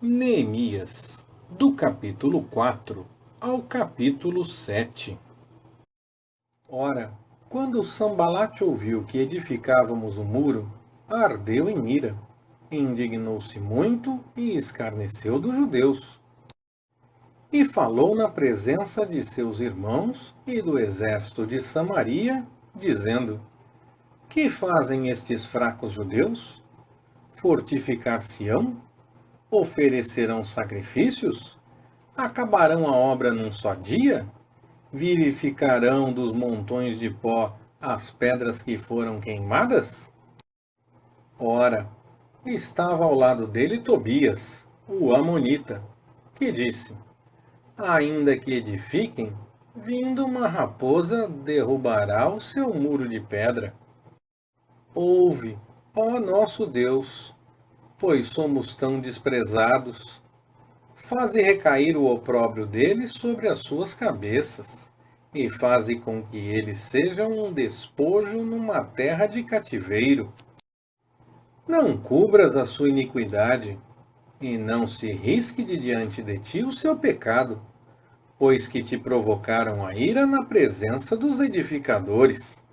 Neemias, do capítulo 4 ao capítulo 7. Ora, quando Sambalate ouviu que edificávamos o muro, ardeu em ira, indignou-se muito e escarneceu dos judeus. E falou na presença de seus irmãos e do exército de Samaria, dizendo: Que fazem estes fracos judeus? Fortificar-se-ão? Oferecerão sacrifícios? Acabarão a obra num só dia? Vivificarão dos montões de pó as pedras que foram queimadas? Ora, estava ao lado dele Tobias, o amonita, que disse: Ainda que edifiquem, vindo uma raposa derrubará o seu muro de pedra. Ouve, ó nosso Deus, pois somos tão desprezados. Faze recair o opróbrio deles sobre as suas cabeças, e faze com que eles sejam um despojo numa terra de cativeiro. Não cubras a sua iniquidade, e não se risque de diante de ti o seu pecado, pois que te provocaram a ira na presença dos edificadores.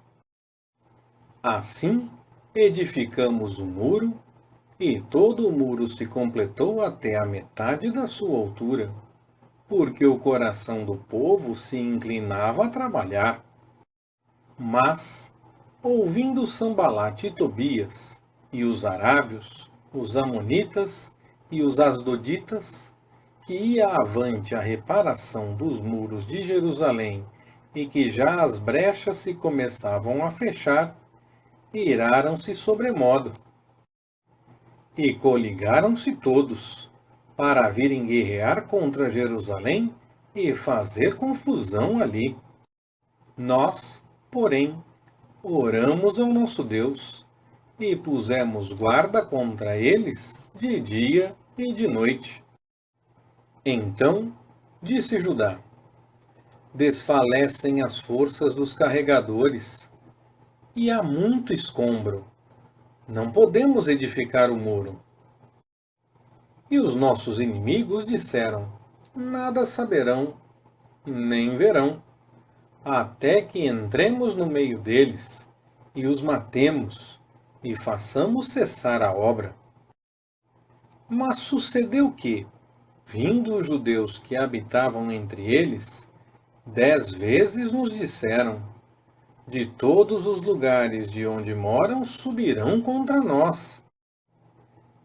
Assim, edificamos o muro, e todo o muro se completou até a metade da sua altura, porque o coração do povo se inclinava a trabalhar. Mas, ouvindo Sambalate e Tobias, e os arábios, os amonitas e os asdoditas, que ia avante a reparação dos muros de Jerusalém e que já as brechas se começavam a fechar, iraram-se sobremodo. E coligaram-se todos, para virem guerrear contra Jerusalém e fazer confusão ali. Nós, porém, oramos ao nosso Deus, e pusemos guarda contra eles de dia e de noite. Então disse Judá: Desfalecem as forças dos carregadores, e há muito escombro. Não podemos edificar o muro. E os nossos inimigos disseram: Nada saberão, nem verão, até que entremos no meio deles, e os matemos, e façamos cessar a obra. Mas sucedeu que, vindo os judeus que habitavam entre eles, 10 vezes nos disseram: De todos os lugares de onde moram subirão contra nós.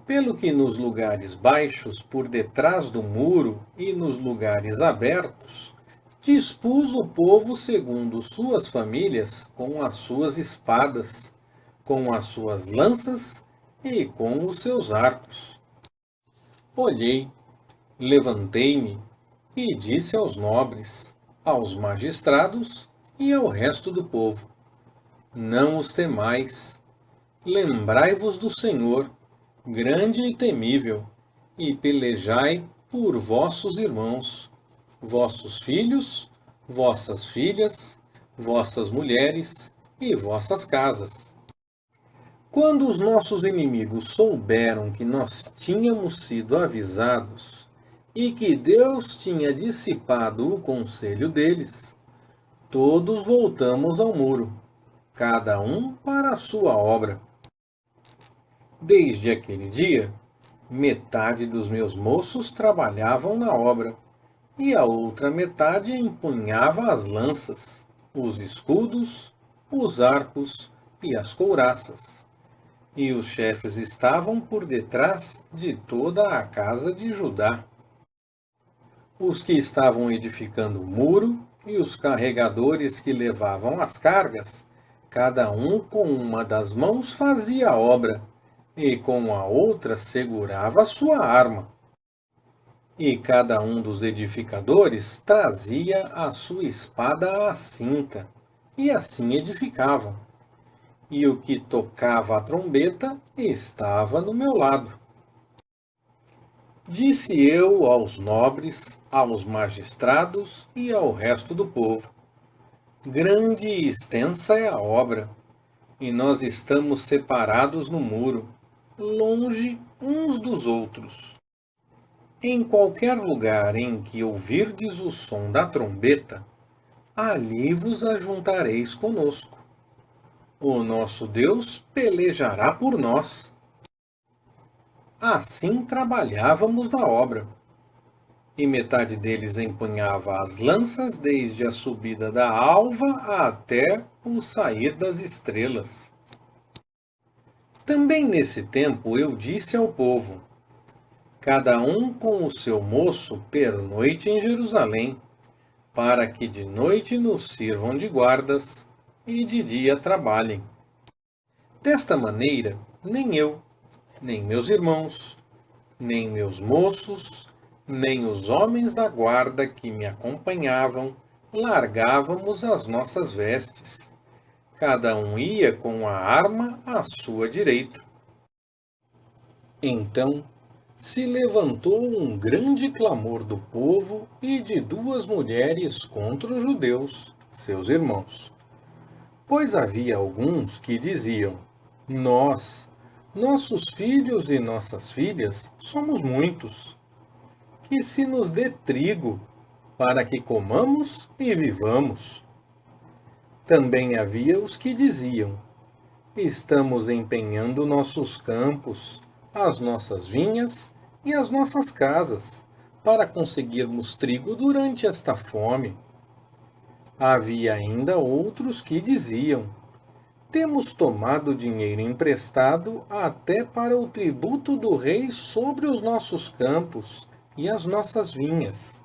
Pelo que nos lugares baixos, por detrás do muro, e nos lugares abertos, dispus o povo segundo suas famílias, com as suas espadas, com as suas lanças e com os seus arcos. Olhei, levantei-me e disse aos nobres, aos magistrados e ao resto do povo: Não os temais, lembrai-vos do Senhor, grande e temível, e pelejai por vossos irmãos, vossos filhos, vossas filhas, vossas mulheres e vossas casas. Quando os nossos inimigos souberam que nós tínhamos sido avisados e que Deus tinha dissipado o conselho deles, todos voltamos ao muro, cada um para a sua obra. Desde aquele dia, metade dos meus moços trabalhavam na obra, e a outra metade empunhava as lanças, os escudos, os arcos e as couraças. E os chefes estavam por detrás de toda a casa de Judá. Os que estavam edificando o muro e os carregadores que levavam as cargas, cada um com uma das mãos fazia a obra, e com a outra segurava a sua arma. E cada um dos edificadores trazia a sua espada à cinta, e assim edificavam. E o que tocava a trombeta estava no meu lado. Disse eu aos nobres, aos magistrados e ao resto do povo: Grande e extensa é a obra, e nós estamos separados no muro, longe uns dos outros. Em qualquer lugar em que ouvirdes o som da trombeta, ali vos ajuntareis conosco. O nosso Deus pelejará por nós. Assim trabalhávamos na obra. E metade deles empunhava as lanças desde a subida da alva até o sair das estrelas. Também nesse tempo eu disse ao povo: cada um com o seu moço pernoite em Jerusalém, para que de noite nos sirvam de guardas e de dia trabalhem. Desta maneira, nem eu, nem meus irmãos, nem meus moços, nem os homens da guarda que me acompanhavam largávamos as nossas vestes. Cada um ia com a arma à sua direita. Então se levantou um grande clamor do povo e de duas mulheres contra os judeus, seus irmãos. Pois havia alguns que diziam: nossos filhos e nossas filhas somos muitos. Que se nos dê trigo, para que comamos e vivamos. Também havia os que diziam: estamos empenhando nossos campos, as nossas vinhas e as nossas casas, para conseguirmos trigo durante esta fome. Havia ainda outros que diziam: temos tomado dinheiro emprestado até para o tributo do rei sobre os nossos campos e as nossas vinhas.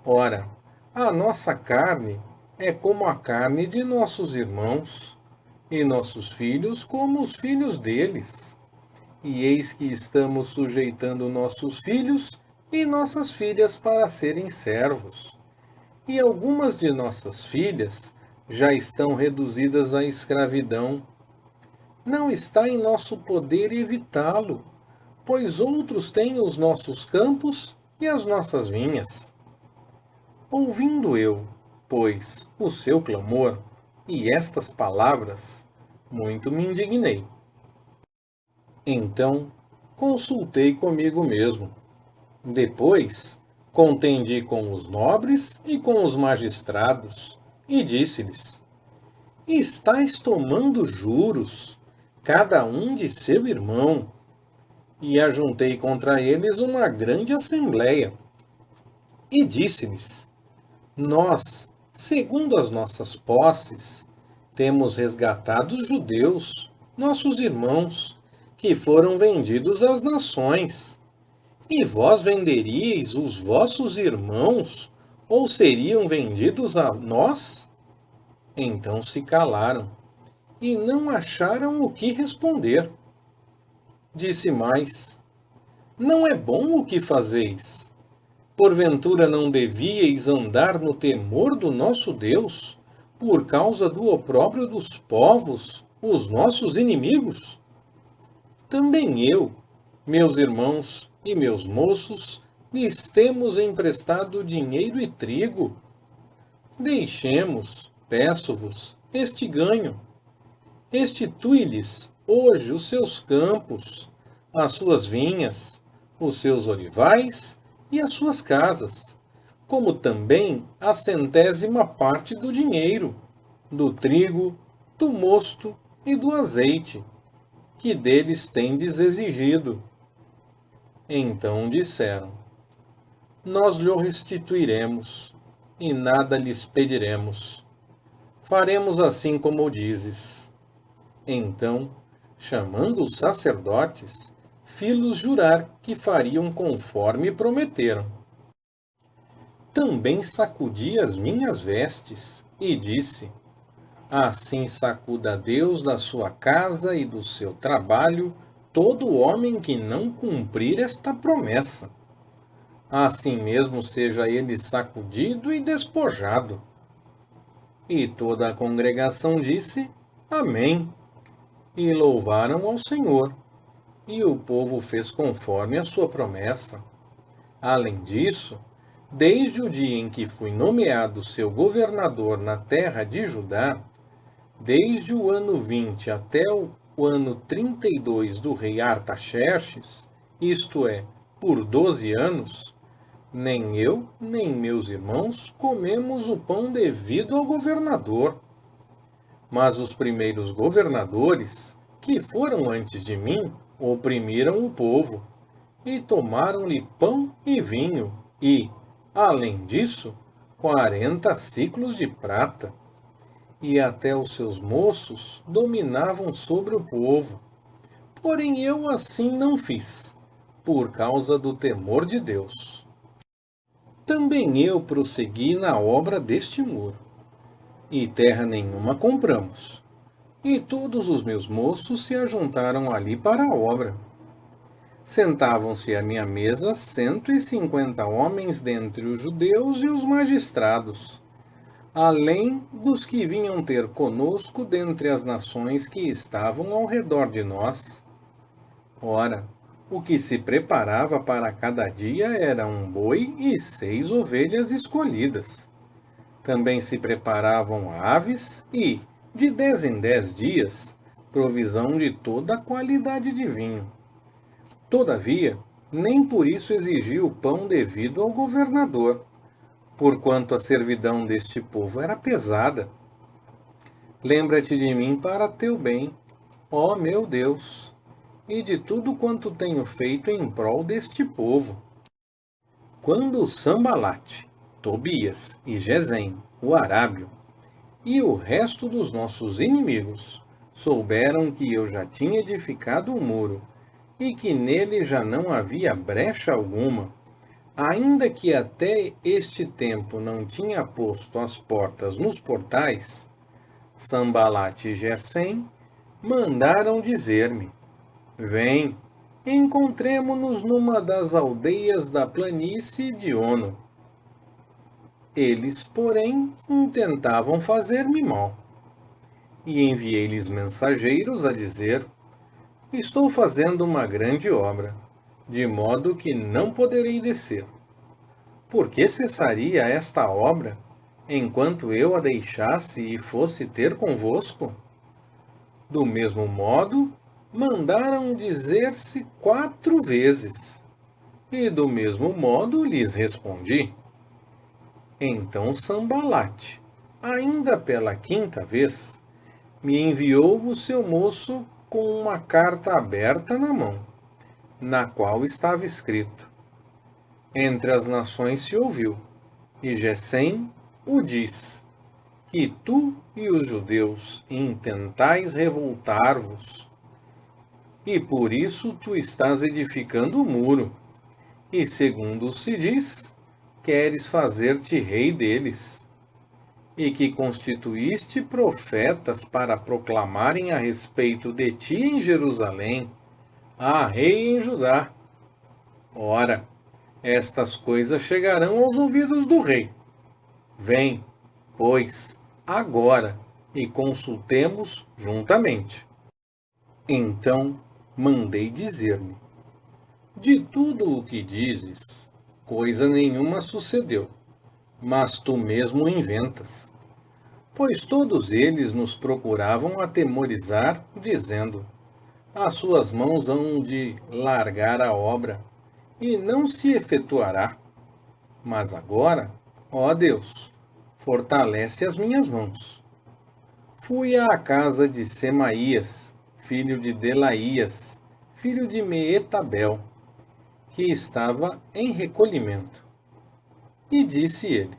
Ora, a nossa carne é como a carne de nossos irmãos, e nossos filhos como os filhos deles. E eis que estamos sujeitando nossos filhos e nossas filhas para serem servos. E algumas de nossas filhas já estão reduzidas à escravidão. Não está em nosso poder evitá-lo, pois outros têm os nossos campos e as nossas vinhas. Ouvindo eu, pois, o seu clamor e estas palavras, muito me indignei. Então consultei comigo mesmo. Depois contendi com os nobres e com os magistrados, e disse-lhes: estais tomando juros, cada um de seu irmão. E ajuntei contra eles uma grande assembleia. E disse-lhes: nós, segundo as nossas posses, temos resgatado os judeus, nossos irmãos, que foram vendidos às nações. E vós venderíeis os vossos irmãos, ou seriam vendidos a nós? Então se calaram, e não acharam o que responder. Disse mais: não é bom o que fazeis. Porventura não devíeis andar no temor do nosso Deus, por causa do opróbrio dos povos, os nossos inimigos? Também eu, meus irmãos e meus moços, lhes temos emprestado dinheiro e trigo. Deixemos, peço-vos, este ganho. Restitui-lhes hoje os seus campos, as suas vinhas, os seus olivais e as suas casas, como também a 100ª parte do dinheiro, do trigo, do mosto e do azeite, que deles tendes exigido. Então disseram: nós lhe restituiremos, e nada lhes pediremos. Faremos assim como dizes. Então, chamando os sacerdotes, fiz-los jurar que fariam conforme prometeram. Também sacudi as minhas vestes e disse: assim sacuda Deus da sua casa e do seu trabalho todo homem que não cumprir esta promessa. Assim mesmo seja ele sacudido e despojado. E toda a congregação disse: Amém. E louvaram ao Senhor. E o povo fez conforme a sua promessa. Além disso, desde o dia em que fui nomeado seu governador na terra de Judá, desde o ano 20 até o ano 32 do rei Artaxerxes, isto é, por 12 anos, nem eu, nem meus irmãos comemos o pão devido ao governador. Mas os primeiros governadores, que foram antes de mim, oprimiram o povo, e tomaram-lhe pão e vinho, e, além disso, 40 ciclos de prata. E até os seus moços dominavam sobre o povo. Porém eu assim não fiz, por causa do temor de Deus. Também eu prossegui na obra deste muro, e terra nenhuma compramos. E todos os meus moços se ajuntaram ali para a obra. Sentavam-se à minha mesa 150 homens dentre os judeus e os magistrados, além dos que vinham ter conosco dentre as nações que estavam ao redor de nós. Ora, o que se preparava para cada dia era um boi e 6 ovelhas escolhidas. Também se preparavam aves e, de 10 em 10 dias, provisão de toda a qualidade de vinho. Todavia, nem por isso exigia o pão devido ao governador, porquanto a servidão deste povo era pesada. Lembra-te de mim para teu bem, ó meu Deus, e de tudo quanto tenho feito em prol deste povo. Quando Sambalate, Tobias e Gesem, o arábio, e o resto dos nossos inimigos souberam que eu já tinha edificado o muro, e que nele já não havia brecha alguma, ainda que até este tempo não tinha posto as portas nos portais, Sambalate e Gesem mandaram dizer-me: Vem, encontremo-nos numa das aldeias da planície de Ono. Eles, porém, intentavam fazer-me mal. E enviei-lhes mensageiros a dizer: Estou fazendo uma grande obra, de modo que não poderei descer. Por que cessaria esta obra, enquanto eu a deixasse e fosse ter convosco? Do mesmo modo, mandaram dizer-se 4 vezes, e do mesmo modo lhes respondi. Então Sambalate, ainda pela 5ª vez, me enviou o seu moço com uma carta aberta na mão, na qual estava escrito: Entre as nações se ouviu, e Gesem o diz, que tu e os judeus intentais revoltar-vos, e por isso tu estás edificando o muro, e segundo se diz, queres fazer-te rei deles, e que constituíste profetas para proclamarem a respeito de ti em Jerusalém, a rei em Judá. Ora, estas coisas chegarão aos ouvidos do rei. Vem, pois, agora, e consultemos juntamente. Então mandei dizer-me: De tudo o que dizes, coisa nenhuma sucedeu, mas tu mesmo inventas. Pois todos eles nos procuravam atemorizar, dizendo: As suas mãos hão de largar a obra, e não se efetuará. Mas agora, ó Deus, fortalece as minhas mãos. Fui à casa de Semaías, filho de Delaías, filho de Meetabel, que estava em recolhimento. E disse ele: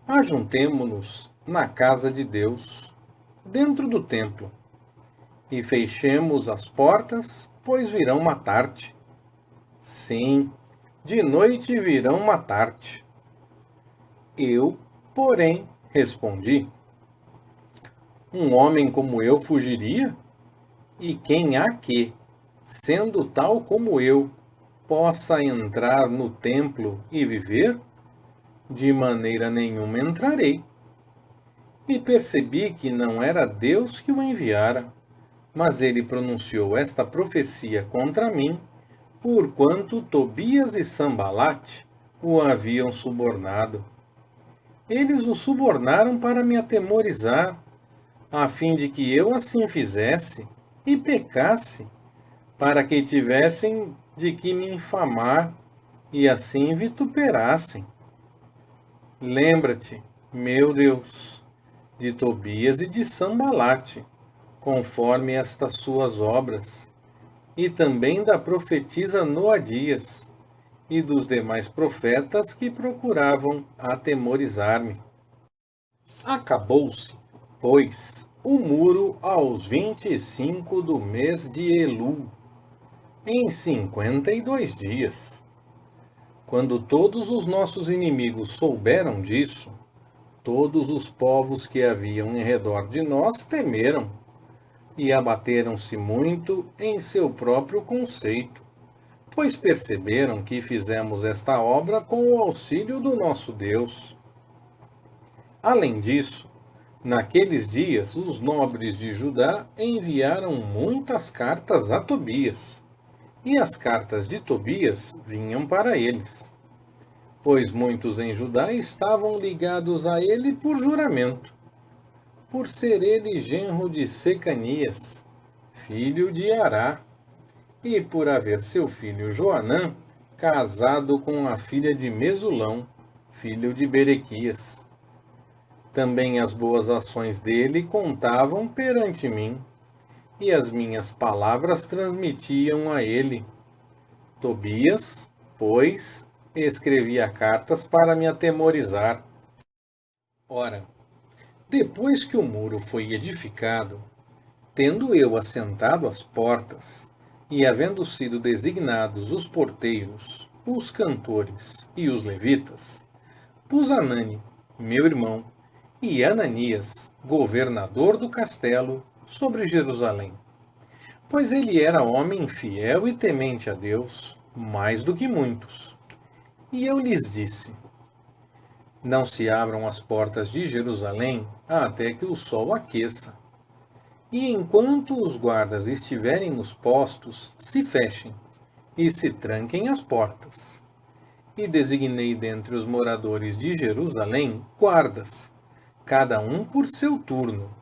Ajuntemo-nos na casa de Deus, dentro do templo, e fechemos as portas, pois virão matar-te. Sim, de noite virão matar-te. Eu, porém, respondi: Um homem como eu fugiria? E quem há que, sendo tal como eu, possa entrar no templo e viver? De maneira nenhuma entrarei. E percebi que não era Deus que o enviara, mas ele pronunciou esta profecia contra mim, porquanto Tobias e Sambalate o haviam subornado. Eles o subornaram para me atemorizar, a fim de que eu assim fizesse e pecasse, para que tivessem de que me infamar e assim vituperassem. Lembra-te, meu Deus, de Tobias e de Sambalate, conforme estas suas obras, e também da profetisa Noadias, e dos demais profetas que procuravam atemorizar-me. Acabou-se, pois, o muro aos 25 do mês de Elul, em 52 dias. Quando todos os nossos inimigos souberam disso, todos os povos que haviam em redor de nós temeram e abateram-se muito em seu próprio conceito, pois perceberam que fizemos esta obra com o auxílio do nosso Deus. Além disso, naqueles dias os nobres de Judá enviaram muitas cartas a Tobias, e as cartas de Tobias vinham para eles, pois muitos em Judá estavam ligados a ele por juramento, por ser ele genro de Secanias, filho de Ará, e por haver seu filho Joanã casado com a filha de Mesulão, filho de Berequias. Também as boas ações dele contavam perante mim, e as minhas palavras transmitiam a ele. Tobias, pois, escrevia cartas para me atemorizar. Ora, depois que o muro foi edificado, tendo eu assentado às portas, e havendo sido designados os porteiros, os cantores e os levitas, pus Anani, meu irmão, e Ananias, governador do castelo, sobre Jerusalém. Pois ele era homem fiel e temente a Deus, mais do que muitos. E eu lhes disse: não se abram as portas de Jerusalém até que o sol aqueça. E enquanto os guardas estiverem nos postos, se fechem e se tranquem as portas. E designei dentre os moradores de Jerusalém guardas, cada um por seu turno,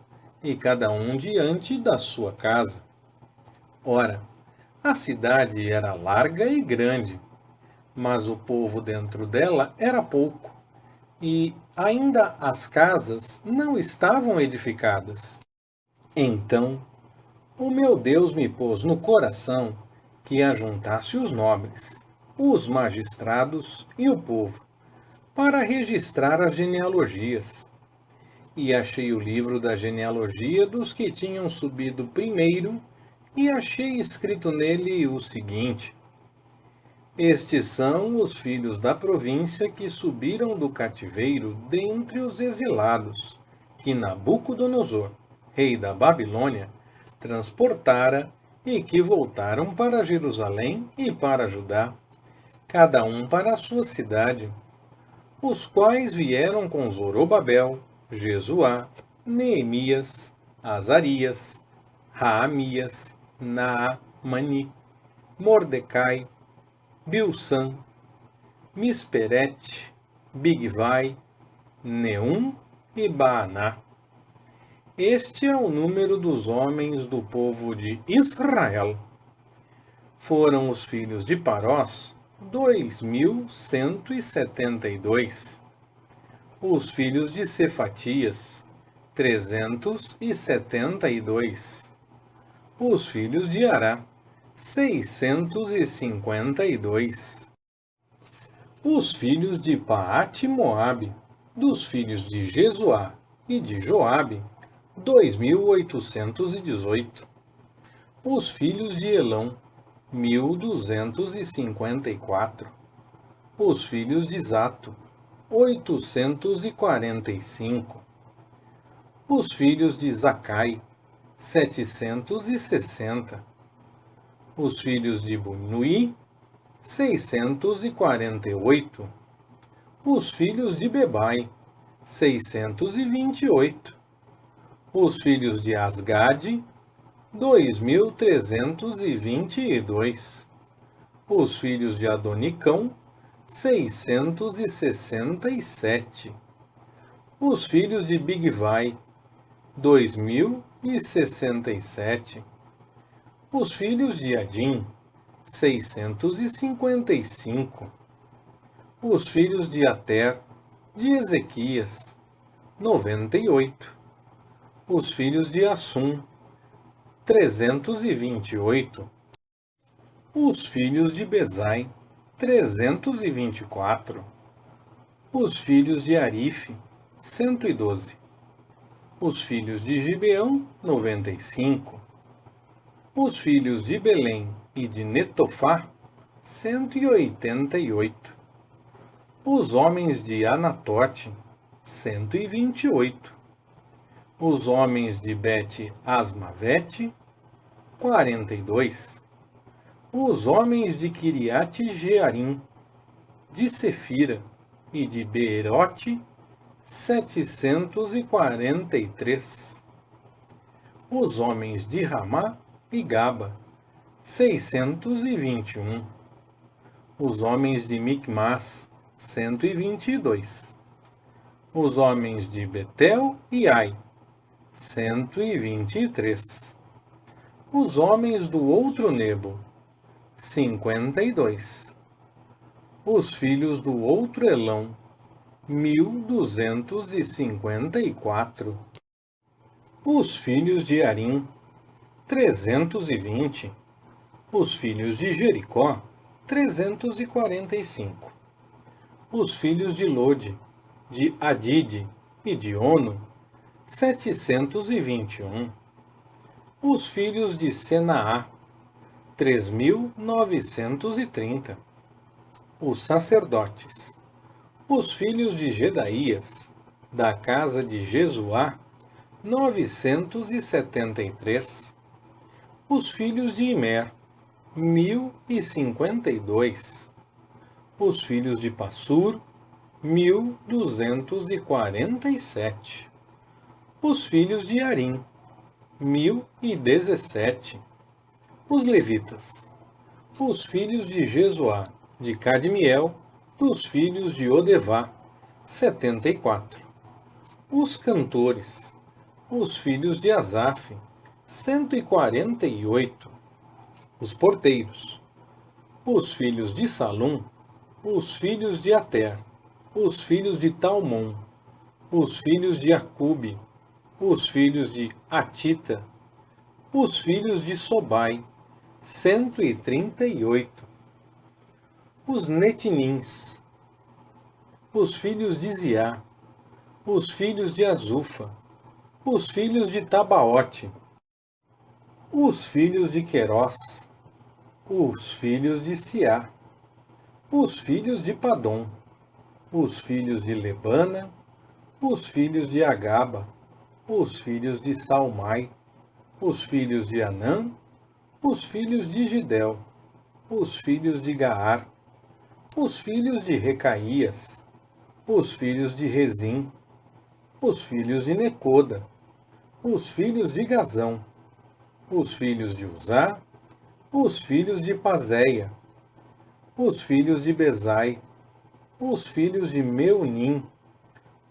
e cada um diante da sua casa. Ora, a cidade era larga e grande, mas o povo dentro dela era pouco, e ainda as casas não estavam edificadas. Então o meu Deus me pôs no coração que ajuntasse os nobres, os magistrados e o povo, para registrar as genealogias. E achei o livro da genealogia dos que tinham subido primeiro, e achei escrito nele o seguinte: estes são os filhos da província que subiram do cativeiro dentre os exilados, que Nabucodonosor, rei da Babilônia, transportara e que voltaram para Jerusalém e para Judá, cada um para a sua cidade, os quais vieram com Zorobabel, Jesuá, Neemias, Azarias, Raamias, Naamani, Mordecai, Bilsan, Misperete, Bigvai, Neum e Baaná. Este é o número dos homens do povo de Israel. Foram os filhos de Parós, 2.172. Os filhos de Cefatias, 372. Os filhos de Ará, 652. Os filhos de Paate-Moabe, dos filhos de Jesuá e de Joabe, 2.818. Os filhos de Elão, 1.254. Os filhos de Zato, 845. Os filhos de Zacai, 760. Os filhos de Bunui, 648. Os filhos de Bebai, 628. Os filhos de Asgade, 2.322. Os filhos de Adonicão, 667. Os filhos de Bigvai, 2.067. Os filhos de Adim, 655. Os filhos de Ater, de Ezequias, 98. Os filhos de Assum, 328. Os filhos de Bezai, 324. Os filhos de Arife, 112. Os filhos de Gibeão, 95. Os filhos de Belém e de Netofá, 188. Os homens de Anatote, 128. Os homens de Bet-Asmavete, 42. Os homens de Kiriate-Jearim, de Sefira e de Beerote, 743. Os homens de Ramá e Gaba, 621. Os homens de Micmas, 122. Os homens de Betel e Ai, 123. Os homens do outro Nebo, 52. Os filhos do outro Elão, 1254. Os filhos de Arim, 320. Os filhos de Jericó, 345. Os filhos de Lode, de Adide e de Ono, 721. Os filhos de Senaá, 3.930. Os sacerdotes. Os filhos de Jedaías, da casa de Jesuá, 973. Os filhos de Imer, 1052. Os filhos de Passur, 1247. Os filhos de Arim, 1017. Os levitas. Os filhos de Jesuá, de Cadmiel, dos filhos de Odevá, 74. Os cantores. Os filhos de Asaf, 148. Os porteiros. Os filhos de Salum. Os filhos de Ater. Os filhos de Talmon. Os filhos de Acube. Os filhos de Atita. Os filhos de Sobai, 138. Os Netinins. Os filhos de Ziá. Os filhos de Azufa. Os filhos de Tabaote. Os filhos de Querós. Os filhos de Siá. Os filhos de Padom. Os filhos de Lebana. Os filhos de Agaba. Os filhos de Salmai. Os filhos de Anã. Os filhos de Gidel. Os filhos de Gaar. Os filhos de Recaías. Os filhos de Rezim. Os filhos de Necoda. Os filhos de Gazão. Os filhos de Uzá. Os filhos de Pazéia. Os filhos de Bezai. Os filhos de Meunim.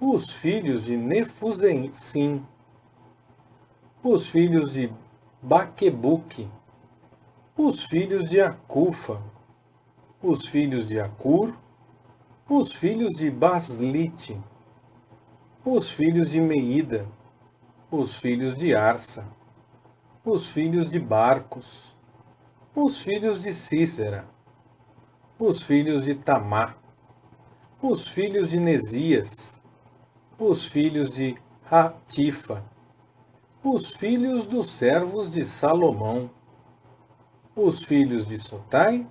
Os filhos de Nefusim. Os filhos de Baquebuque. Os filhos de Acufa. Os filhos de Acur. Os filhos de Baslite. Os filhos de Meida. Os filhos de Arsa. Os filhos de Barcos. Os filhos de Cícera. Os filhos de Tamá. Os filhos de Nesias. Os filhos de Ratifa. Os filhos dos servos de Salomão. Os filhos de Sotai.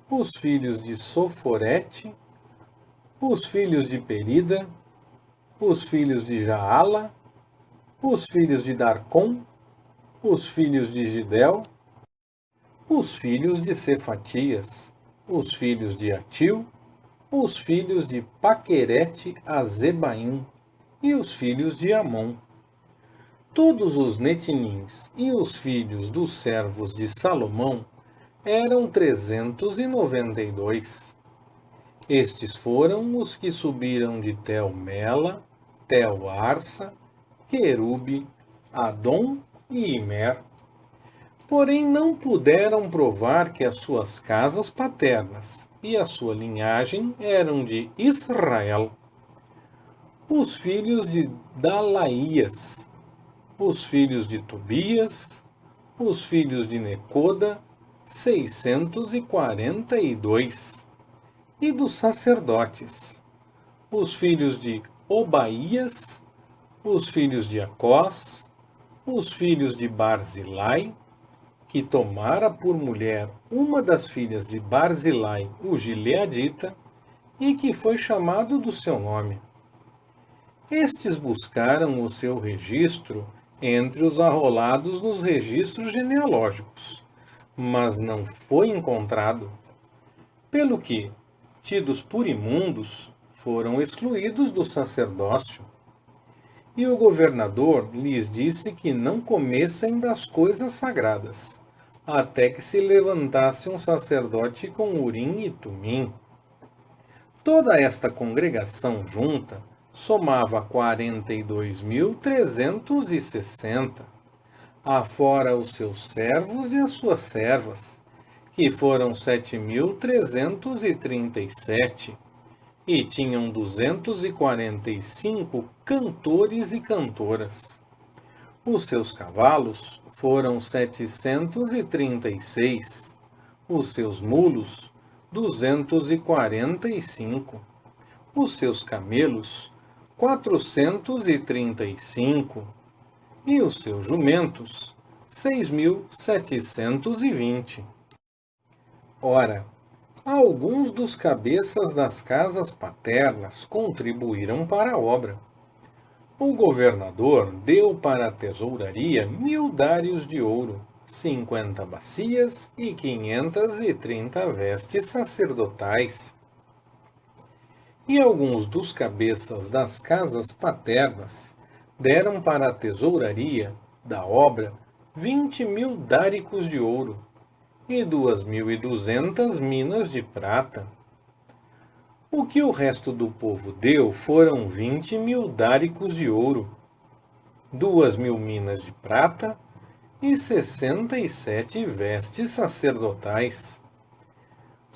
Os filhos de Soforete. Os filhos de Perida. Os filhos de Jaala. Os filhos de Darcom. Os filhos de Gidel. Os filhos de Cefatias. Os filhos de Atil. Os filhos de Paquerete Azebaim. E os filhos de Amon. Todos os netinins e os filhos dos servos de Salomão eram 392. Estes foram os que subiram de Tel-Mela, Tel-Arsa, Querube, Adom e Imer. porém não puderam provar que as suas casas paternas e a sua linhagem eram de Israel. Os filhos de Dalaías, os filhos de Tobias, os filhos de Necoda, 642, e dos sacerdotes, os filhos de Obaías, os filhos de Acós, os filhos de Barzilai, que tomara por mulher uma das filhas de Barzilai, o gileadita, e que foi chamado do seu nome. Estes buscaram o seu registro entre os arrolados nos registros genealógicos, mas não foi encontrado, pelo que, tidos por imundos, foram excluídos do sacerdócio. E o governador lhes disse que não comessem das coisas sagradas, até que se levantasse um sacerdote com Urim e Tumim. Toda esta congregação junta somava 42.360, afora os seus servos e as suas servas, que foram 7.337, e tinham 245 cantores e cantoras. Os seus cavalos foram 736, os seus mulos 245, os seus camelos 435, e os seus jumentos 6.720. Ora, alguns dos cabeças das casas paternas contribuíram para a obra. O governador deu para a tesouraria 1.000 dários de ouro, 50 bacias e 530 vestes sacerdotais. E alguns dos cabeças das casas paternas deram para a tesouraria da obra 20.000 dáricos de ouro e 2.200 minas de prata. O que o resto do povo deu foram 20.000 dáricos de ouro, 2.000 minas de prata e 67 vestes sacerdotais.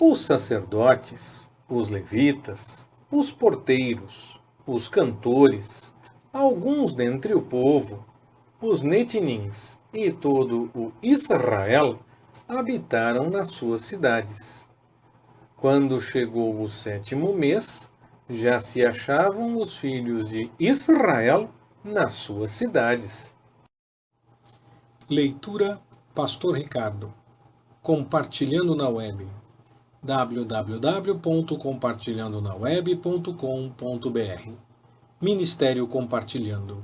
Os sacerdotes, os levitas, os porteiros, os cantores, alguns dentre o povo, os netinins e todo o Israel habitaram nas suas cidades. Quando chegou o 7º mês, já se achavam os filhos de Israel nas suas cidades. Leitura Pastor Ricardo. Compartilhando na web. www.compartilhandonaweb.com.br Ministério Compartilhando.